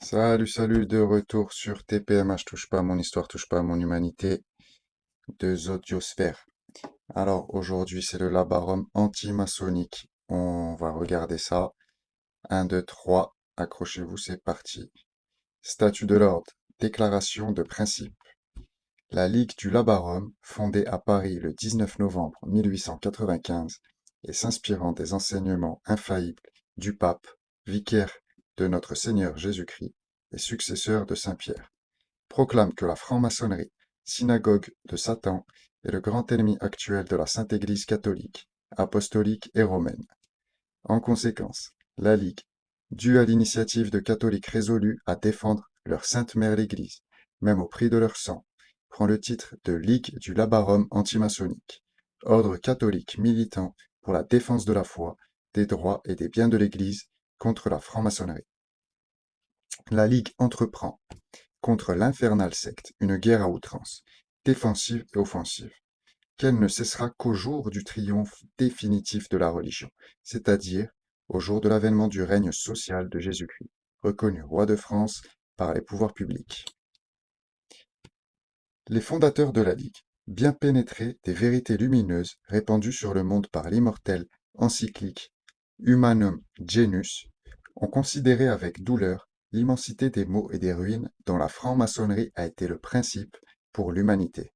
Salut, salut, de retour sur TPMH, touche pas à mon histoire, touche pas à mon humanité, de Zodiosphère. Alors, aujourd'hui, c'est le labarum anti-maçonnique. On va regarder ça. Un, 2, 3. Accrochez-vous, c'est parti. Statut de l'ordre. Déclaration de principe. La Ligue du Labarum, fondée à Paris le 19 novembre 1895 et s'inspirant des enseignements infaillibles du pape, vicaire de notre Seigneur Jésus-Christ et successeur de Saint-Pierre, proclame que la franc-maçonnerie, synagogue de Satan, est le grand ennemi actuel de la Sainte Église catholique, apostolique et romaine. En conséquence, la Ligue, due à l'initiative de catholiques résolus à défendre leur Sainte Mère l'Église, même au prix de leur sang, prend le titre de Ligue du Labarum antimaçonnique, ordre catholique militant pour la défense de la foi, des droits et des biens de l'Église contre la franc-maçonnerie. La Ligue entreprend, contre l'infernale secte, une guerre à outrance, défensive et offensive, qu'elle ne cessera qu'au jour du triomphe définitif de la religion, c'est-à-dire au jour de l'avènement du règne social de Jésus-Christ, reconnu roi de France par les pouvoirs publics. Les fondateurs de la Ligue, bien pénétrés des vérités lumineuses répandues sur le monde par l'immortelle encyclique Humanum Genus, ont considéré avec douleur l'immensité des maux et des ruines dont la franc-maçonnerie a été le principe pour l'humanité,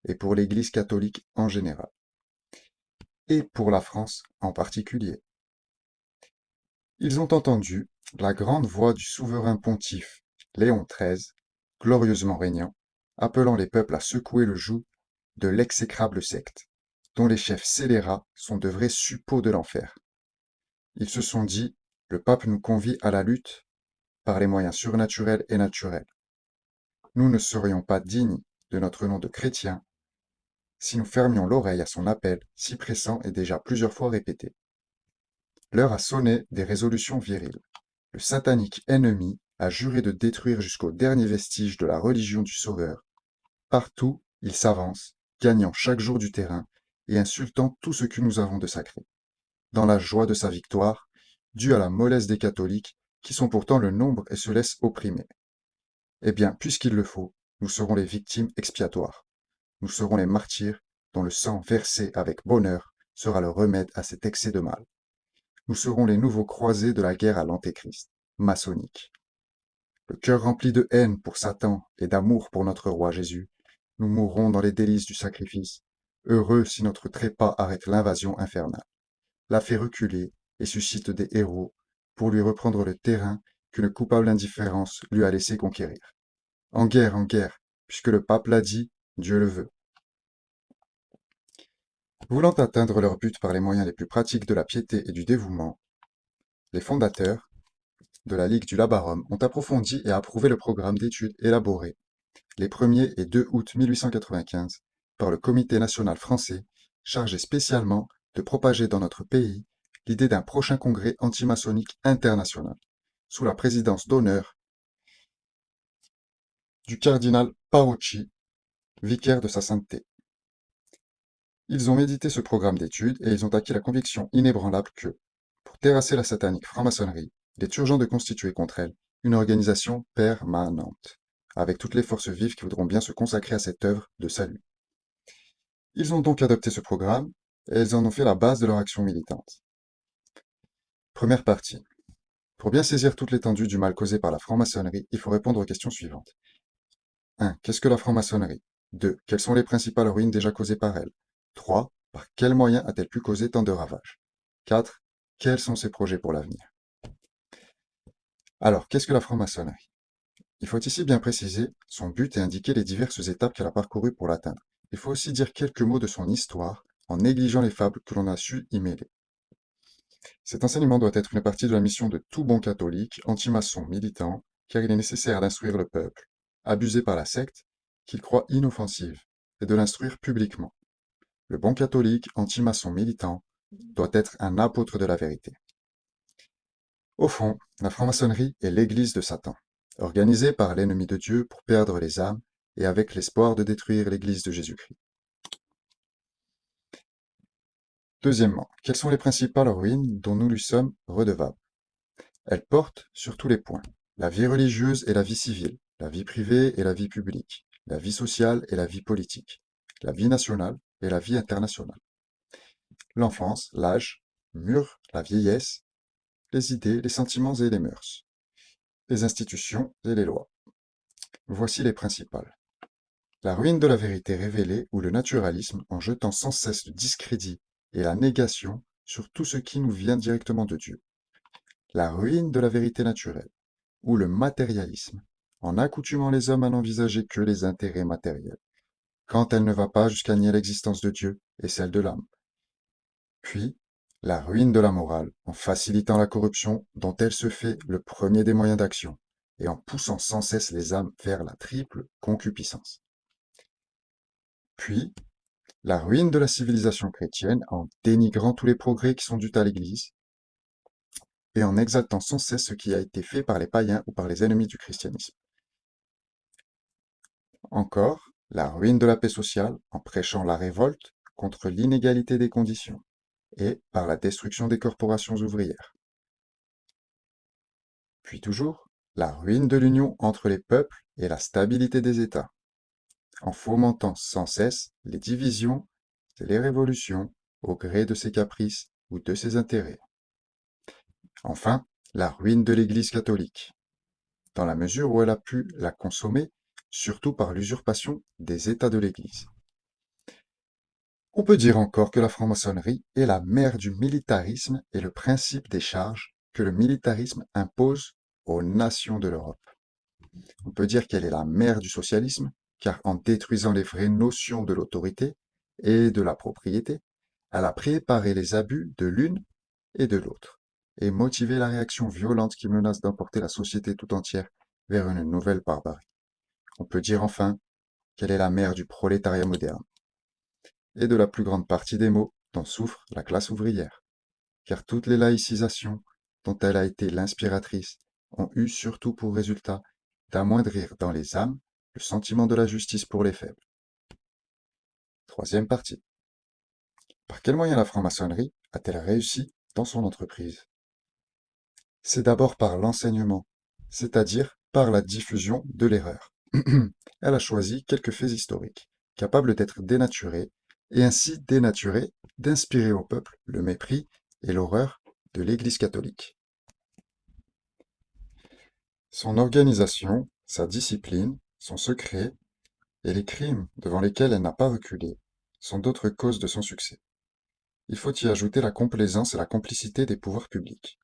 et pour l'Église catholique en général, et pour la France en particulier. Ils ont entendu la grande voix du souverain pontife Léon XIII, glorieusement régnant, appelant les peuples à secouer le joug de l'exécrable secte, dont les chefs scélérats sont de vrais suppôts de l'enfer. Ils se sont dit, le pape nous convie à la lutte par les moyens surnaturels et naturels. Nous ne serions pas dignes de notre nom de chrétiens si nous fermions l'oreille à son appel si pressant et déjà plusieurs fois répété. L'heure a sonné des résolutions viriles. Le satanique ennemi a juré de détruire jusqu'au dernier vestige de la religion du Sauveur. Partout, il s'avance, gagnant chaque jour du terrain et insultant tout ce que nous avons de sacré. Dans la joie de sa victoire, due à la mollesse des catholiques, qui sont pourtant le nombre et se laissent opprimer. Eh bien, puisqu'il le faut, nous serons les victimes expiatoires. Nous serons les martyrs dont le sang versé avec bonheur sera le remède à cet excès de mal. Nous serons les nouveaux croisés de la guerre à l'antéchrist, maçonnique. Le cœur rempli de haine pour Satan et d'amour pour notre roi Jésus, nous mourrons dans les délices du sacrifice, heureux si notre trépas arrête l'invasion infernale, la fait reculer et suscite des héros pour lui reprendre le terrain qu'une coupable indifférence lui a laissé conquérir. En guerre, puisque le pape l'a dit, Dieu le veut. Voulant atteindre leur but par les moyens les plus pratiques de la piété et du dévouement, les fondateurs de la Ligue du Labarum ont approfondi et approuvé le programme d'études élaboré les 1er et 2 août 1895 par le Comité national français chargé spécialement de propager dans notre pays l'idée d'un prochain congrès antimaçonnique international, sous la présidence d'honneur du cardinal Parocchi, vicaire de sa sainteté. Ils ont médité ce programme d'études et ils ont acquis la conviction inébranlable que, pour terrasser la satanique franc-maçonnerie, il est urgent de constituer contre elle une organisation permanente, avec toutes les forces vives qui voudront bien se consacrer à cette œuvre de salut. Ils ont donc adopté ce programme et ils en ont fait la base de leur action militante. Première partie. Pour bien saisir toute l'étendue du mal causé par la franc-maçonnerie, il faut répondre aux questions suivantes. 1. Qu'est-ce que la franc-maçonnerie? 2. Quelles sont les principales ruines déjà causées par elle? 3. Par quels moyens a-t-elle pu causer tant de ravages? 4. Quels sont ses projets pour l'avenir? Alors, qu'est-ce que la franc-maçonnerie? Il faut ici bien préciser son but et indiquer les diverses étapes qu'elle a parcourues pour l'atteindre. Il faut aussi dire quelques mots de son histoire, en négligeant les fables que l'on a su y mêler. Cet enseignement doit être une partie de la mission de tout bon catholique, anti-maçon militant, car il est nécessaire d'instruire le peuple, abusé par la secte, qu'il croit inoffensive, et de l'instruire publiquement. Le bon catholique, anti-maçon militant, doit être un apôtre de la vérité. Au fond, la franc-maçonnerie est l'église de Satan, organisée par l'ennemi de Dieu pour perdre les âmes et avec l'espoir de détruire l'église de Jésus-Christ. Deuxièmement, quelles sont les principales ruines dont nous lui sommes redevables? Elles portent sur tous les points. la vie religieuse et la vie civile, la vie privée et la vie publique, la vie sociale et la vie politique, la vie nationale et la vie internationale, l'enfance, l'âge, mûr, la vieillesse, les idées, les sentiments et les mœurs, les institutions et les lois. Voici les principales. La ruine de la vérité révélée ou le naturalisme en jetant sans cesse le discrédit et la négation sur tout ce qui nous vient directement de Dieu. La ruine de la vérité naturelle ou le matérialisme en accoutumant les hommes à n'envisager que les intérêts matériels, quand elle ne va pas jusqu'à nier l'existence de Dieu et celle de l'âme. Puis, la ruine de la morale en facilitant la corruption dont elle se fait le premier des moyens d'action et en poussant sans cesse les âmes vers la triple concupiscence. Puis, la ruine de la civilisation chrétienne en dénigrant tous les progrès qui sont dus à l'Église et en exaltant sans cesse ce qui a été fait par les païens ou par les ennemis du christianisme. Encore, la ruine de la paix sociale en prêchant la révolte contre l'inégalité des conditions et par la destruction des corporations ouvrières. Puis toujours, la ruine de l'union entre les peuples et la stabilité des États, en fomentant sans cesse les divisions et les révolutions au gré de ses caprices ou de ses intérêts. Enfin, la ruine de l'Église catholique, dans la mesure où elle a pu la consommer, surtout par l'usurpation des États de l'Église. On peut dire encore que la franc-maçonnerie est la mère du militarisme et le principe des charges que le militarisme impose aux nations de l'Europe. On peut dire qu'elle est la mère du socialisme, car en détruisant les vraies notions de l'autorité et de la propriété, elle a préparé les abus de l'une et de l'autre, et motivé la réaction violente qui menace d'emporter la société tout entière vers une nouvelle barbarie. On peut dire enfin qu'elle est la mère du prolétariat moderne, et de la plus grande partie des maux dont souffre la classe ouvrière, car toutes les laïcisations dont elle a été l'inspiratrice ont eu surtout pour résultat d'amoindrir dans les âmes le sentiment de la justice pour les faibles. Troisième partie. Par quels moyens la franc-maçonnerie a-t-elle réussi dans son entreprise? C'est d'abord par l'enseignement, c'est-à-dire par la diffusion de l'erreur. Elle a choisi quelques faits historiques, capables d'être dénaturés, et ainsi dénaturés d'inspirer au peuple le mépris et l'horreur de l'Église catholique. Son organisation, sa discipline, son secret et les crimes devant lesquels elle n'a pas reculé sont d'autres causes de son succès. Il faut y ajouter la complaisance et la complicité des pouvoirs publics,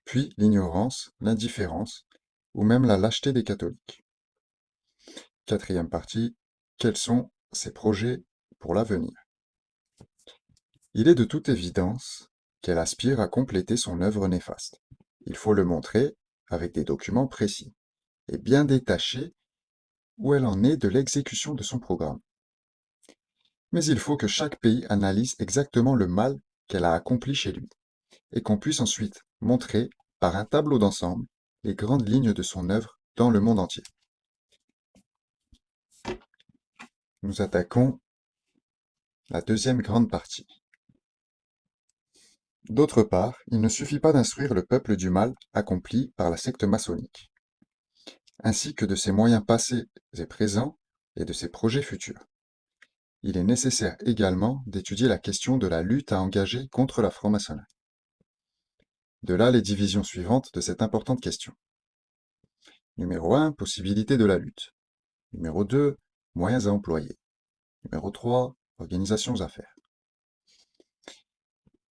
puis l'ignorance, l'indifférence ou même la lâcheté des catholiques. Quatrième partie, quels sont ses projets pour l'avenir? Il est de toute évidence qu'elle aspire à compléter son œuvre néfaste. Il faut le montrer avec des documents précis et bien détachés où elle en est de l'exécution de son programme. Mais il faut que chaque pays analyse exactement le mal qu'elle a accompli chez lui, et qu'on puisse ensuite montrer, par un tableau d'ensemble, les grandes lignes de son œuvre dans le monde entier. Nous attaquons la deuxième grande partie. D'autre part, il ne suffit pas d'instruire le peuple du mal accompli par la secte maçonnique, ainsi que de ses moyens passés et présents et de ses projets futurs. Il est nécessaire également d'étudier la question de la lutte à engager contre la franc-maçonnerie. De là les divisions suivantes de cette importante question. Numéro 1, possibilité de la lutte. Numéro 2, moyens à employer. Numéro 3, organisations à faire.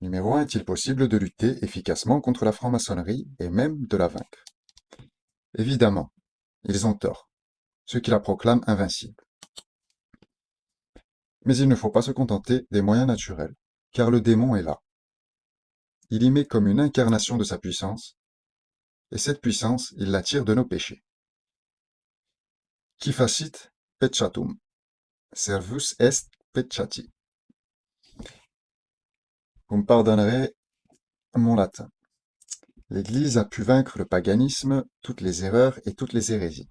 Numéro 1, est-il possible de lutter efficacement contre la franc-maçonnerie et même de la vaincre? Évidemment, ils ont tort, ceux qui la proclament invincible. Mais il ne faut pas se contenter des moyens naturels, car le démon est là. Il y met comme une incarnation de sa puissance, et cette puissance, il la tire de nos péchés. Qui facit pecchatum, servus est peccati. Vous me pardonnerez mon latin. L'Église a pu vaincre le paganisme, toutes les erreurs et toutes les hérésies.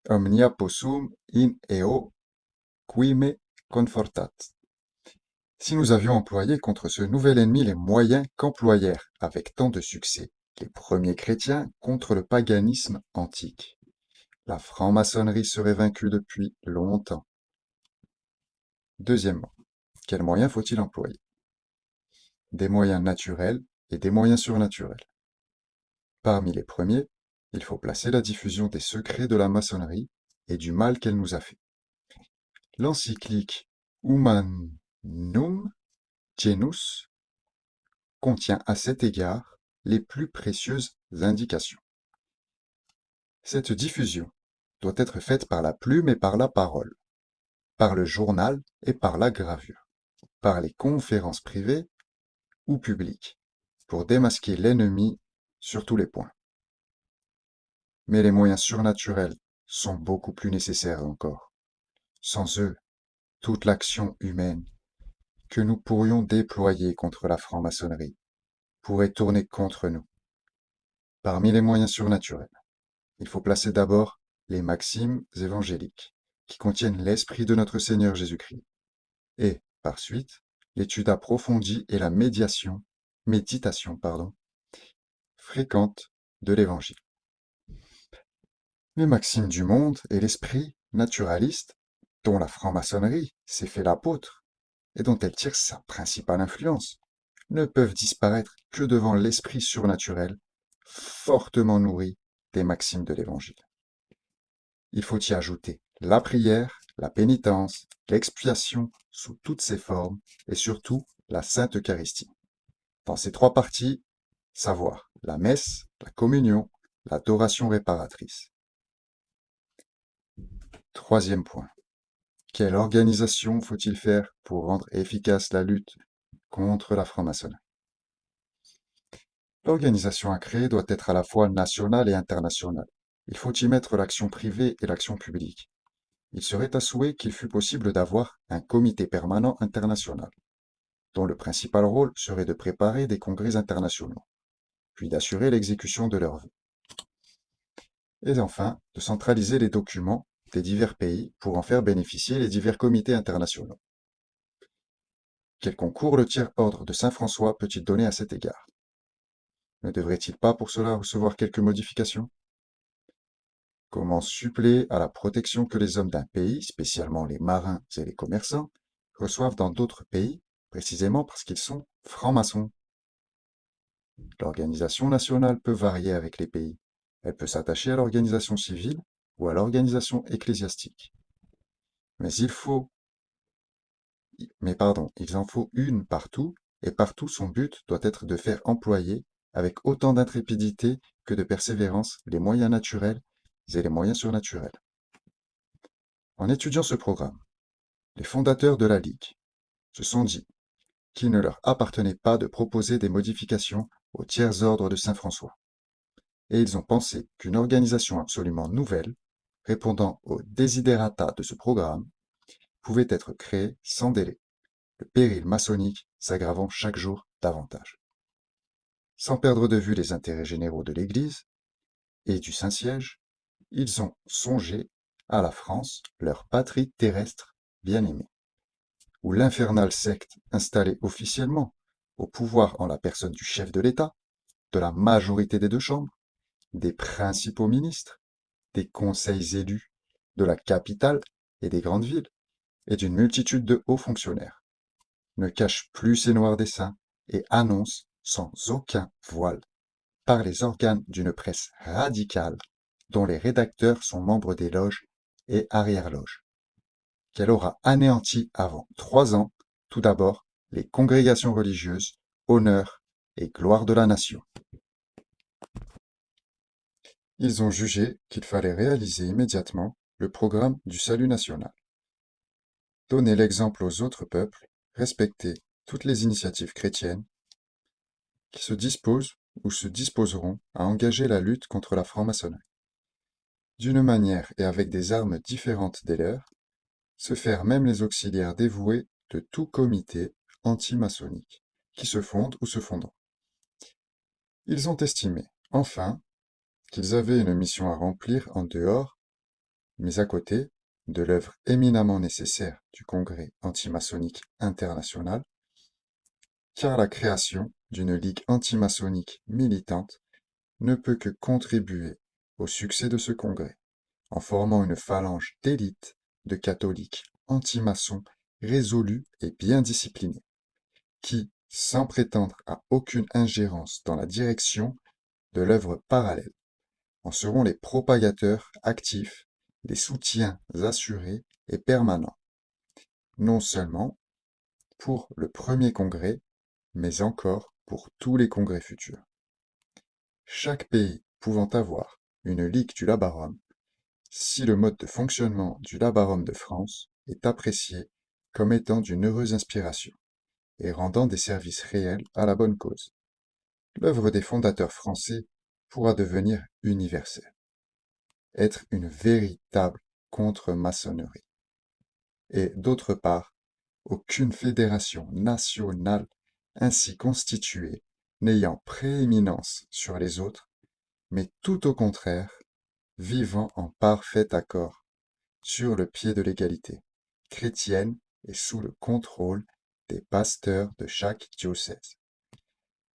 Omnia possum in eo quime confortat. Si nous avions employé contre ce nouvel ennemi les moyens qu'employèrent avec tant de succès les premiers chrétiens contre le paganisme antique. La franc-maçonnerie serait vaincue depuis longtemps. Deuxièmement, quels moyens faut-il employer? Des moyens naturels et des moyens surnaturels. Parmi les premiers, il faut placer la diffusion des secrets de la maçonnerie et du mal qu'elle nous a fait. L'encyclique Humanum Genus contient à cet égard les plus précieuses indications. Cette diffusion doit être faite par la plume et par la parole, par le journal et par la gravure, par les conférences privées ou publiques, pour démasquer l'ennemi sur tous les points. Mais les moyens surnaturels sont beaucoup plus nécessaires encore. Sans eux, toute l'action humaine que nous pourrions déployer contre la franc-maçonnerie pourrait tourner contre nous. Parmi les moyens surnaturels, il faut placer d'abord les maximes évangéliques, qui contiennent l'esprit de notre Seigneur Jésus-Christ, et, par suite, l'étude approfondie et la méditation fréquente de l'Évangile. Les maximes du monde et l'esprit naturaliste, dont la franc-maçonnerie s'est fait l'apôtre, et dont elle tire sa principale influence, ne peuvent disparaître que devant l'esprit surnaturel, fortement nourri des maximes de l'Évangile. Il faut y ajouter la prière, la pénitence, l'expiation sous toutes ses formes, et surtout la Sainte Eucharistie. Dans ces trois parties, savoir la messe, la communion, l'adoration réparatrice. Troisième point. Quelle organisation faut-il faire pour rendre efficace la lutte contre la franc-maçonnerie? L'organisation à créer doit être à la fois nationale et internationale. Il faut y mettre l'action privée et l'action publique. Il serait à souhait qu'il fût possible d'avoir un comité permanent international, dont le principal rôle serait de préparer des congrès internationaux, puis d'assurer l'exécution de leurs vœux. Et enfin, de centraliser les documents des divers pays pour en faire bénéficier les divers comités internationaux. Quel concours le tiers-ordre de Saint-François peut-il donner à cet égard? Ne devrait-il pas pour cela recevoir quelques modifications? Comment suppléer à la protection que les hommes d'un pays, spécialement les marins et les commerçants, reçoivent dans d'autres pays, précisément parce qu'ils sont francs-maçons? L'organisation nationale peut varier avec les pays. Elle peut s'attacher à l'organisation civile ou à l'organisation ecclésiastique. Il en faut une partout, et partout son but doit être de faire employer, avec autant d'intrépidité que de persévérance, les moyens naturels et les moyens surnaturels. En étudiant ce programme, les fondateurs de la Ligue se sont dit qu'il ne leur appartenait pas de proposer des modifications au tiers-ordre de Saint-François, et ils ont pensé qu'une organisation absolument nouvelle, répondant aux desiderata de ce programme, pouvait être créée sans délai, le péril maçonnique s'aggravant chaque jour davantage. Sans perdre de vue les intérêts généraux de l'Église et du Saint-Siège, ils ont songé à la France, leur patrie terrestre bien-aimée, où l'infernale secte installée officiellement au pouvoir en la personne du chef de l'État, de la majorité des deux chambres, des principaux ministres, des conseils élus, de la capitale et des grandes villes, et d'une multitude de hauts fonctionnaires, ne cache plus ses noirs desseins et annonce sans aucun voile, par les organes d'une presse radicale dont les rédacteurs sont membres des loges et arrière-loges, qu'elle aura anéanti avant 3 ans, tout d'abord, les congrégations religieuses, honneur et gloire de la nation. Ils ont jugé qu'il fallait réaliser immédiatement le programme du salut national, donner l'exemple aux autres peuples, respecter toutes les initiatives chrétiennes qui se disposent ou se disposeront à engager la lutte contre la franc-maçonnerie. D'une manière et avec des armes différentes des leurs, se faire même les auxiliaires dévoués de tout comité anti-maçonnique, qui se fonde ou se fondant. Ils ont estimé, enfin, qu'ils avaient une mission à remplir en dehors, mais à côté, de l'œuvre éminemment nécessaire du Congrès antimaçonnique international, car la création d'une ligue antimaçonnique militante ne peut que contribuer au succès de ce congrès, en formant une phalange d'élite de catholiques anti-maçons résolus et bien disciplinés, qui, sans prétendre à aucune ingérence dans la direction de l'œuvre parallèle, en seront les propagateurs actifs, les soutiens assurés et permanents, non seulement pour le premier congrès, mais encore pour tous les congrès futurs. Chaque pays pouvant avoir une Ligue du Labarum, si le mode de fonctionnement du Labarum de France est apprécié comme étant d'une heureuse inspiration et rendant des services réels à la bonne cause, l'œuvre des fondateurs français pourra devenir universelle, être une véritable contre-maçonnerie. Et d'autre part, aucune fédération nationale ainsi constituée n'ayant prééminence sur les autres, mais tout au contraire, vivant en parfait accord sur le pied de l'égalité chrétienne et sous le contrôle des pasteurs de chaque diocèse.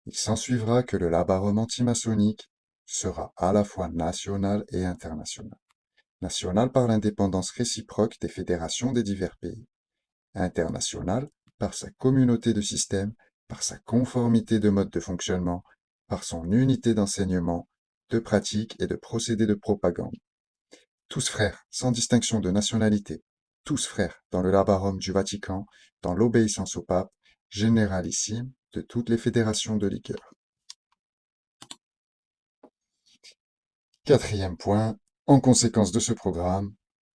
Il s'ensuivra que le labarum antimaçonnique sera à la fois national et international. National par l'indépendance réciproque des fédérations des divers pays. International par sa communauté de systèmes, par sa conformité de mode de fonctionnement, par son unité d'enseignement, de pratique et de procédés de propagande. Tous frères, sans distinction de nationalité, tous frères dans le labarum du Vatican, dans l'obéissance au pape, généralissime de toutes les fédérations de ligueurs. Quatrième point, en conséquence de ce programme,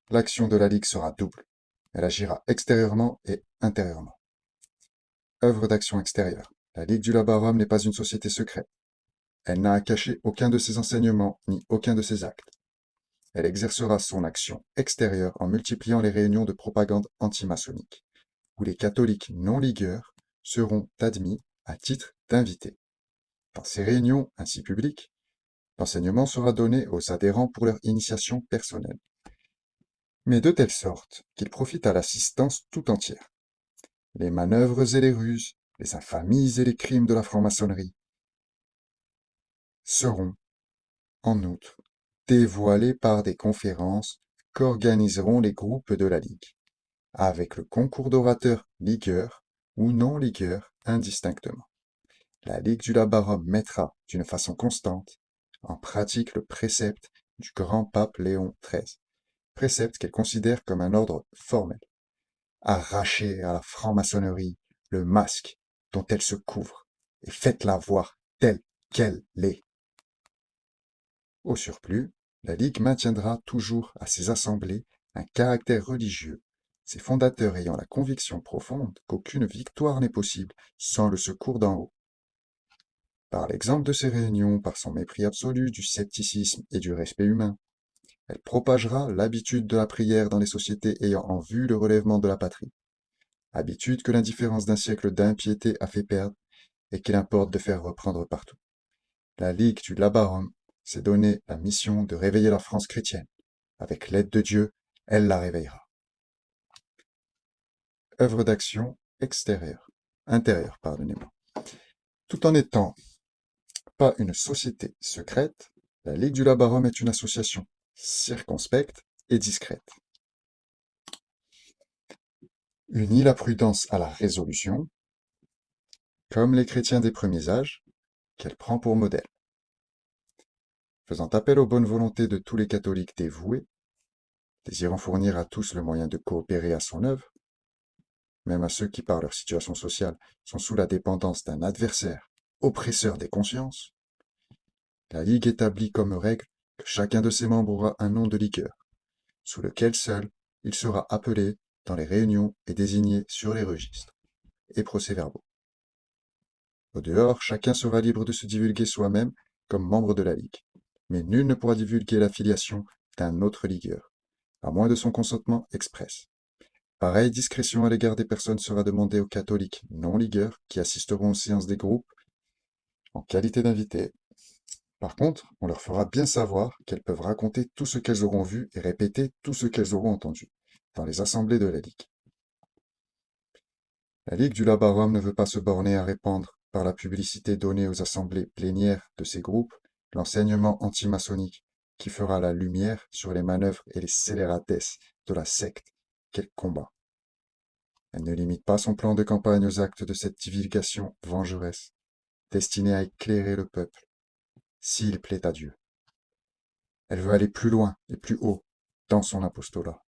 l'action de la Ligue sera double. Elle agira extérieurement et intérieurement. Œuvre d'action extérieure. La Ligue du Labarum n'est pas une société secrète. Elle n'a à cacher aucun de ses enseignements ni aucun de ses actes. Elle exercera son action extérieure en multipliant les réunions de propagande antimaçonnique, où les catholiques non ligueurs seront admis à titre d'invités. Dans ces réunions, ainsi publiques, l'enseignement sera donné aux adhérents pour leur initiation personnelle, mais de telle sorte qu'ils profitent à l'assistance tout entière. Les manœuvres et les ruses, les infamies et les crimes de la franc-maçonnerie seront, en outre, dévoilés par des conférences qu'organiseront les groupes de la Ligue, avec le concours d'orateurs ligueurs ou non ligueurs indistinctement. La Ligue du Labarum mettra, d'une façon constante, en pratique le précepte du grand pape Léon XIII, précepte qu'elle considère comme un ordre formel. Arrachez à la franc-maçonnerie le masque dont elle se couvre et faites-la voir telle qu'elle l'est. Au surplus, la Ligue maintiendra toujours à ses assemblées un caractère religieux, ses fondateurs ayant la conviction profonde qu'aucune victoire n'est possible sans le secours d'en haut. Par l'exemple de ces réunions, par son mépris absolu du scepticisme et du respect humain, elle propagera l'habitude de la prière dans les sociétés ayant en vue le relèvement de la patrie, habitude que l'indifférence d'un siècle d'impiété a fait perdre et qu'il importe de faire reprendre partout. La Ligue du Labarum s'est donné la mission de réveiller la France chrétienne. Avec l'aide de Dieu, elle la réveillera. Œuvre d'action intérieure, pardonnez-moi. Tout en n'étant pas une société secrète, la Ligue du Labarum est une association circonspecte et discrète. Unie la prudence à la résolution, comme les chrétiens des premiers âges, qu'elle prend pour modèle. Faisant appel aux bonnes volontés de tous les catholiques dévoués, désirant fournir à tous le moyen de coopérer à son œuvre, même à ceux qui, par leur situation sociale, sont sous la dépendance d'un adversaire, oppresseur des consciences, la Ligue établit comme règle que chacun de ses membres aura un nom de ligueur, sous lequel seul il sera appelé dans les réunions et désigné sur les registres et procès-verbaux. Au dehors, chacun sera libre de se divulguer soi-même comme membre de la Ligue, mais nul ne pourra divulguer l'affiliation d'un autre ligueur, à moins de son consentement express. Pareille discrétion à l'égard des personnes sera demandée aux catholiques non ligueurs qui assisteront aux séances des groupes en qualité d'invités. Par contre, on leur fera bien savoir qu'elles peuvent raconter tout ce qu'elles auront vu et répéter tout ce qu'elles auront entendu dans les assemblées de la Ligue. La Ligue du Labarum ne veut pas se borner à répandre, par la publicité donnée aux assemblées plénières de ces groupes, l'enseignement antimaçonnique qui fera la lumière sur les manœuvres et les scélératesses de la secte qu'elle combat. Elle ne limite pas son plan de campagne aux actes de cette divulgation vengeresse, destinée à éclairer le peuple, s'il plaît à Dieu. Elle veut aller plus loin et plus haut dans son apostolat.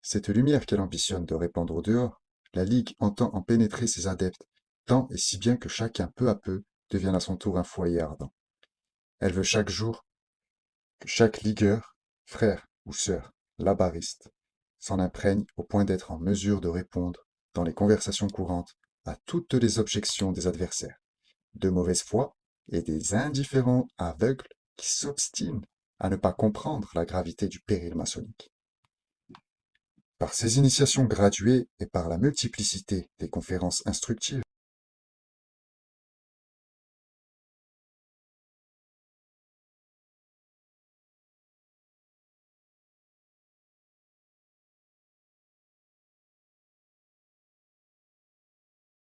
Cette lumière qu'elle ambitionne de répandre au dehors, la Ligue entend en pénétrer ses adeptes, tant et si bien que chacun, peu à peu, devienne à son tour un foyer ardent. Elle veut chaque jour que chaque ligueur, frère ou sœur, labariste, s'en imprègne au point d'être en mesure de répondre, dans les conversations courantes, à toutes les objections des adversaires, de mauvaise foi et des indifférents aveugles qui s'obstinent à ne pas comprendre la gravité du péril maçonnique. Par ces initiations graduées et par la multiplicité des conférences instructives,